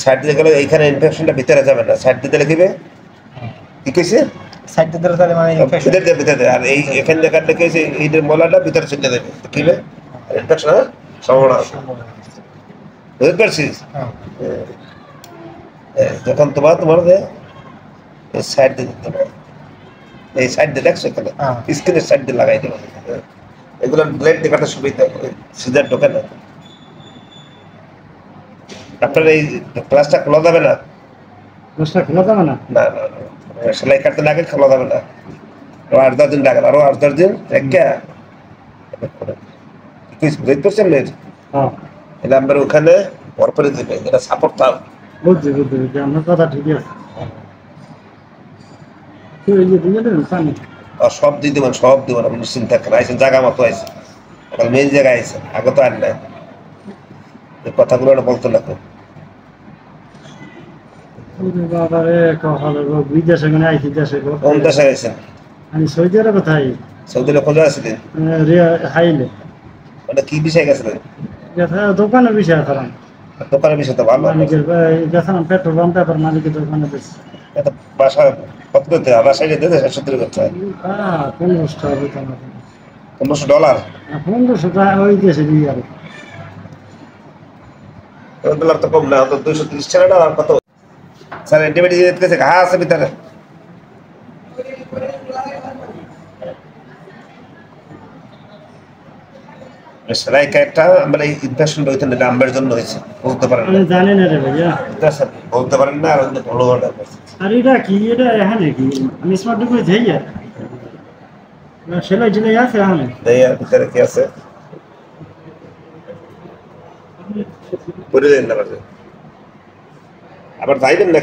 Side দিতে গেলে এইখানে ইনফেকশনটা ভিতরে যাবে না, সাইড দিতে লিখবে কি কইছে সাইড দিতে তাহলে মানে ইনফেকশন ভিতরে আর এই এখানে দেখা লিখেছে এইটার মলাটা ভিতরে চলে যাবে কিবে ইনফেকশন সম্ভাবনা আছে। বুঝতে পারছিস? যখন তোমার এই সাইড দিয়ে দিতে হবে, এই সাইড দিয়ে দেখছো এখানে স্ক্রিনের সাইড দিয়ে লাগাই দেবে, এগুলো ব্লেড দিয়ে কাটার সুবিধা, সিজার ঢোকে না। আপনার এই ক্লাসটা খোলা যাবে না, খোলা যাবে না, না না না, সেলাই কাটতে লাগে খোলা যাবে না, আরো 8-10 দিন লাগে, আরো 8-10 দিন একটা বুঝতে পারছেন না? এটা আমরা ওখানে পরপরে দেবে, এটা সাপোর্ট থাক। বুঝছি আপনার কথা ঠিকই আছে। সব দিয়ে দেবেন, সব দেবেন, আপনি চিন্তা করেন। আইসেন জায়গা মতো আইসেন, মেন জায়গায় আইসেন, আগে তো আর নাই, কথাগুলো বলতে লাগবে। বিদেশে মানে আইছি দেশে, কোন দেশে গেছেন? আমি সৌদি আরব কোথায়, সৌদি আরব খোঁজা আছিলেন? হাইলে ওটা কি বিষয় গেছিলেন? দোকানের বিষয় করাম, দোকানের বিষয় তো ভালো, মালিকের গেছিলাম পেট্রোল পাম্প, পেপার মালিকের দোকানে বেশি। বাসা কত করতে হয়? বাসায় যেতে 700 করতে হয়, $1500। $1500 ওই দেশে দিয়ে যাবে, $1 তো কম না, তো 230 টাকা আর কত স্যার অ্যান্টিবায়োটিক দিতেছে, ঘা আছে ভিতরে। সেলাই কাটটা আমরা এই ইনফেকশন হইতে না, আমার জন্য হয়েছে, বলতে পারেন না, জানি না রে ভাইয়া, বলতে পারেন না। আর ভালো অর্ডার করছে। আর এটা কি, এটা এখানে কি আমি স্মার্ট ঢুকে যাই সেলাই টেলাই আছে এখানে, ভিতরে কি আছে করে দেন না, আবার যাইবেন না।